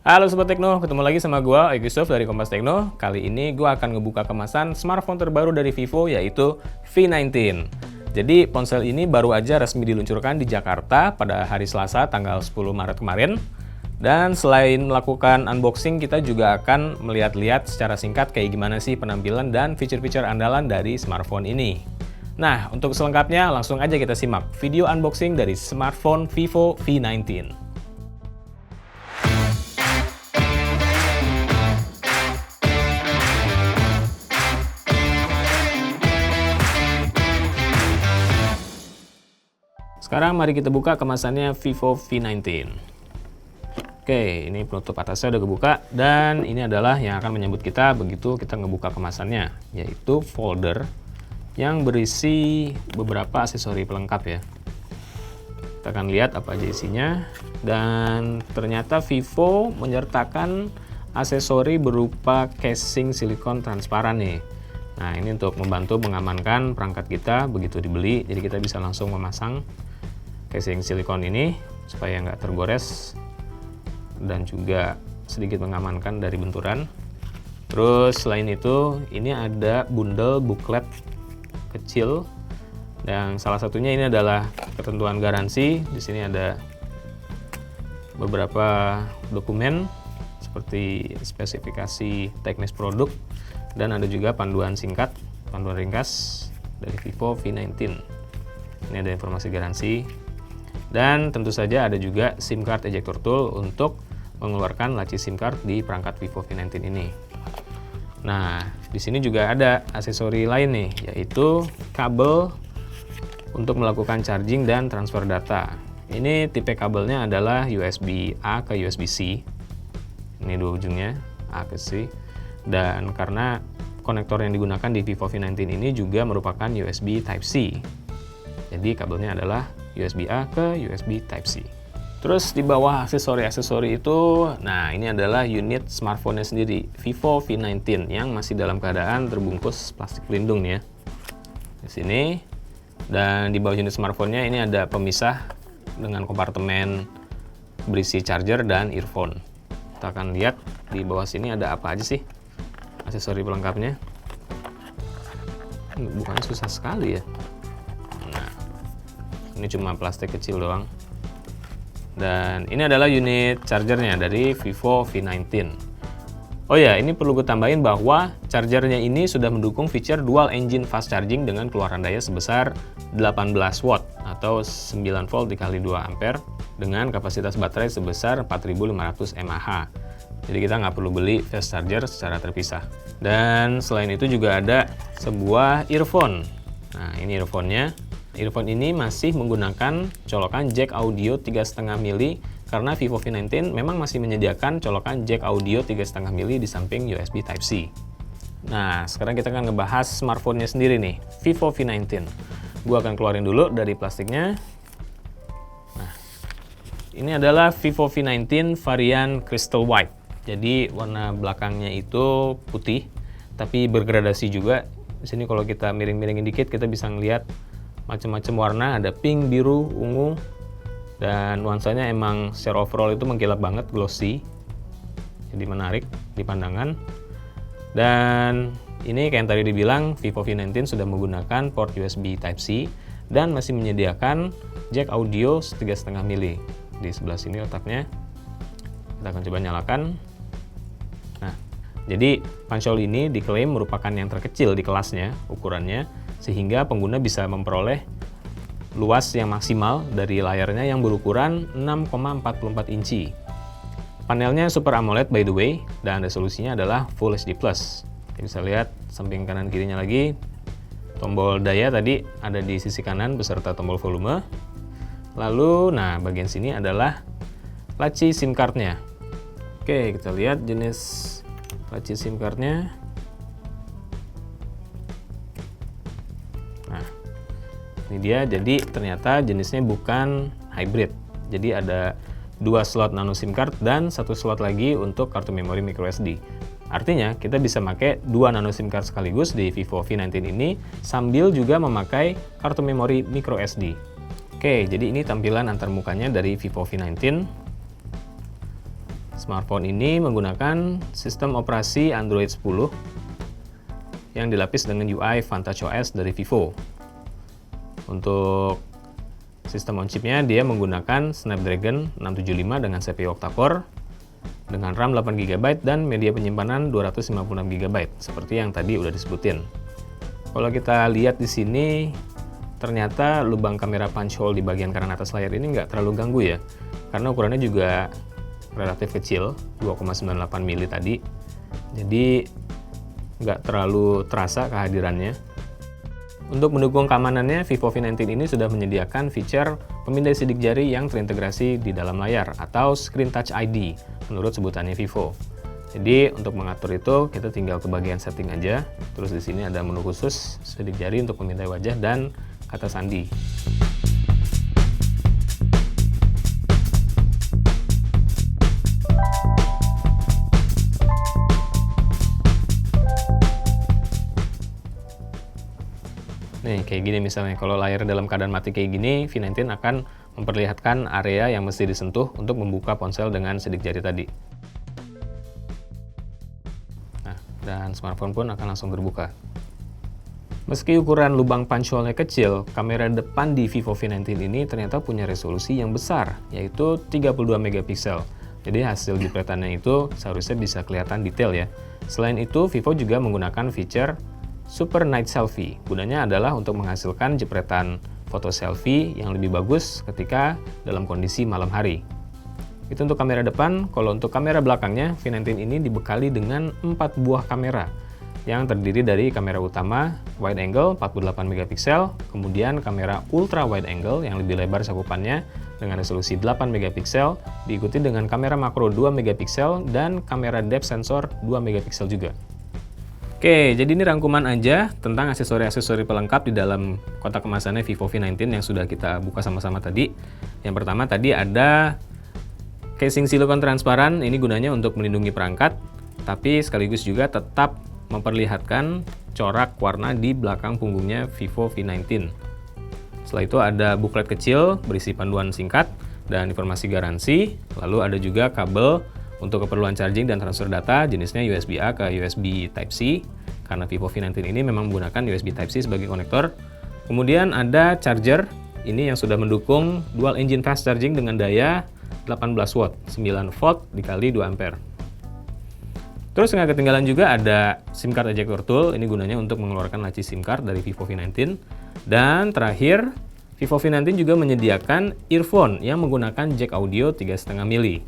Halo Sobat Tekno, ketemu lagi sama gua Yusuf dari Kompas Tekno. Kali ini gua akan ngebuka kemasan smartphone terbaru dari Vivo, yaitu V19. Jadi ponsel ini baru aja resmi diluncurkan di Jakarta pada hari Selasa tanggal 10 Maret kemarin. Dan selain melakukan unboxing, kita juga akan melihat-lihat secara singkat kayak gimana sih penampilan dan fitur-fitur andalan dari smartphone ini. Nah, untuk selengkapnya langsung aja kita simak video unboxing dari smartphone Vivo V19. Sekarang mari kita buka kemasannya Vivo V19. Oke, ini penutup atasnya udah kebuka dan ini adalah yang akan menyambut kita begitu kita ngebuka kemasannya, yaitu folder yang berisi beberapa aksesori pelengkap ya. Kita akan lihat apa aja isinya, dan ternyata Vivo menyertakan aksesori berupa casing silikon transparan nih. Nah, ini untuk membantu mengamankan perangkat kita begitu dibeli, jadi kita bisa langsung memasang casing silikon ini supaya nggak tergores dan juga sedikit mengamankan dari benturan. Terus selain itu, ini ada bundle booklet kecil, dan salah satunya ini adalah ketentuan garansi. Di sini ada beberapa dokumen seperti spesifikasi teknis produk, dan ada juga panduan singkat, panduan ringkas dari Vivo V19. Ini ada informasi garansi. Dan tentu saja ada juga SIM card ejector tool untuk mengeluarkan laci SIM card di perangkat Vivo V19 ini. Nah, di sini juga ada aksesori lain nih, yaitu kabel untuk melakukan charging dan transfer data. Ini tipe kabelnya adalah USB A ke USB C. Ini dua ujungnya, A ke C. Dan karena konektor yang digunakan di Vivo V19 ini juga merupakan USB Type-C. Jadi kabelnya adalah USB A ke USB Type-C. Terus di bawah aksesori-aksesori itu, nah ini adalah unit smartphone-nya sendiri, Vivo V19 yang masih dalam keadaan terbungkus plastik pelindung nih ya. Di sini, dan di bawah unit smartphone-nya ini ada pemisah dengan kompartemen berisi charger dan earphone. Kita akan lihat di bawah sini ada apa aja sih aksesori pelengkapnya. Bukannya susah sekali ya. Ini cuma plastik kecil doang. Dan ini adalah unit chargernya dari Vivo V19. Oh ya, ini perlu gue tambahin bahwa chargernya ini sudah mendukung fitur dual engine fast charging dengan keluaran daya sebesar 18 watt atau 9 volt dikali 2 ampere dengan kapasitas baterai sebesar 4500 mAh. Jadi kita nggak perlu beli fast charger secara terpisah. Dan selain itu juga ada sebuah earphone. Nah, ini earphone-nya. Earphone ini masih menggunakan colokan jack audio 3,5 mili karena Vivo V19 memang masih menyediakan colokan jack audio 3,5 mili di samping USB Type-C. Nah, sekarang kita akan ngebahas smartphone-nya sendiri nih, Vivo V19. Gua akan keluarin dulu dari plastiknya. Nah, ini adalah Vivo V19 varian Crystal White. Jadi warna belakangnya itu putih, tapi bergradasi juga. Di sini kalau kita miring-miringin dikit, kita bisa ngelihat macam-macam warna, ada pink, biru, ungu, dan nuansanya emang secara overall itu mengkilap banget, glossy, jadi menarik di pandangan. Dan ini kayak yang tadi dibilang, Vivo V19 sudah menggunakan port USB Type-C dan masih menyediakan jack audio 3,5 mili. Di sebelah sini letaknya. Kita akan coba nyalakan. Nah, jadi konsol ini diklaim merupakan yang terkecil di kelasnya ukurannya, sehingga pengguna bisa memperoleh luas yang maksimal dari layarnya yang berukuran 6,44 inci. Panelnya Super AMOLED by the way, dan resolusinya adalah Full HD+. Kita bisa lihat samping kanan kirinya lagi, tombol daya tadi ada di sisi kanan beserta tombol volume. Lalu, nah bagian sini adalah laci SIM card-nya. Oke, kita lihat jenis laci SIM card-nya. Ini dia, jadi ternyata jenisnya bukan hybrid. Jadi ada 2 slot nano SIM card dan 1 slot lagi untuk kartu memori microSD. Artinya kita bisa pakai 2 nano SIM card sekaligus di Vivo V19 ini sambil juga memakai kartu memori microSD. Oke, jadi ini tampilan antarmukanya dari Vivo V19. Smartphone ini menggunakan sistem operasi Android 10 yang dilapis dengan UI Vantage OS dari Vivo. Untuk sistem on chipnya dia menggunakan Snapdragon 675 dengan CPU octa-core dengan RAM 8GB dan media penyimpanan 256GB seperti yang tadi udah disebutin. Kalau kita lihat di sini ternyata lubang kamera punch hole di bagian kanan atas layar ini nggak terlalu ganggu ya, karena ukurannya juga relatif kecil, 2,98 mili tadi, jadi nggak terlalu terasa kehadirannya. Untuk mendukung keamanannya, Vivo V19 ini sudah menyediakan fitur pemindai sidik jari yang terintegrasi di dalam layar atau Screen Touch ID menurut sebutannya Vivo. Jadi untuk mengatur itu kita tinggal ke bagian setting aja, terus di sini ada menu khusus sidik jari untuk memindai wajah dan kata sandi. Nih, kayak gini misalnya, kalau layar dalam keadaan mati kayak gini, V19 akan memperlihatkan area yang mesti disentuh untuk membuka ponsel dengan sidik jari tadi. Nah, dan smartphone pun akan langsung terbuka. Meski ukuran lubang punch hole-nya kecil, kamera depan di Vivo V19 ini ternyata punya resolusi yang besar, yaitu 32 megapiksel. Jadi hasil jepretannya itu seharusnya bisa kelihatan detail ya. Selain itu, Vivo juga menggunakan fitur Super Night Selfie. Gunanya adalah untuk menghasilkan jepretan foto selfie yang lebih bagus ketika dalam kondisi malam hari. Itu untuk kamera depan. Kalau untuk kamera belakangnya, V19 ini dibekali dengan 4 buah kamera yang terdiri dari kamera utama wide angle 48 megapiksel, kemudian kamera ultra wide angle yang lebih lebar cakupannya dengan resolusi 8 megapiksel, diikuti dengan kamera makro 2 megapiksel dan kamera depth sensor 2 megapiksel juga. Oke, jadi ini rangkuman aja tentang aksesori-aksesori pelengkap di dalam kotak kemasannya Vivo V19 yang sudah kita buka sama-sama tadi. Yang pertama tadi ada casing silikon transparan, ini gunanya untuk melindungi perangkat, tapi sekaligus juga tetap memperlihatkan corak warna di belakang punggungnya Vivo V19. Setelah itu ada booklet kecil berisi panduan singkat dan informasi garansi, lalu ada juga kabel untuk keperluan charging dan transfer data, jenisnya USB-A ke USB Type-C, karena Vivo V19 ini memang menggunakan USB Type-C sebagai konektor. Kemudian ada charger, ini yang sudah mendukung dual engine fast charging dengan daya 18 watt, 9 volt dikali 2 ampere. Terus nggak ketinggalan juga ada SIM card ejector tool, ini gunanya untuk mengeluarkan laci SIM card dari Vivo V19. Dan terakhir, Vivo V19 juga menyediakan earphone yang menggunakan jack audio 3,5 mili.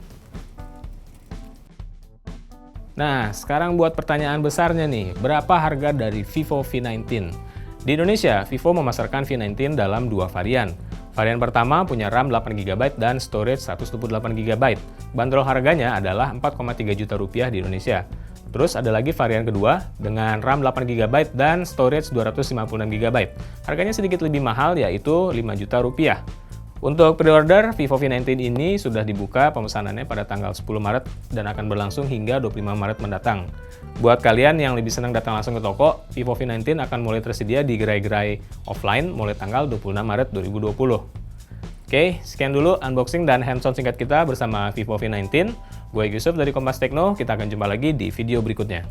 Nah, sekarang buat pertanyaan besarnya nih, berapa harga dari Vivo V19? Di Indonesia, Vivo memasarkan V19 dalam dua varian. Varian pertama punya RAM 8GB dan storage 128GB. Bandrol harganya adalah 4,3 juta rupiah di Indonesia. Terus ada lagi varian kedua dengan RAM 8GB dan storage 256GB. Harganya sedikit lebih mahal, yaitu 5 juta rupiah. Untuk pre-order, Vivo V19 ini sudah dibuka pemesanannya pada tanggal 10 Maret dan akan berlangsung hingga 25 Maret mendatang. Buat kalian yang lebih senang datang langsung ke toko, Vivo V19 akan mulai tersedia di gerai-gerai offline mulai tanggal 26 Maret 2020. Oke, sekian dulu unboxing dan hands-on singkat kita bersama Vivo V19. Gue Yusuf dari Kompas Tekno, kita akan jumpa lagi di video berikutnya.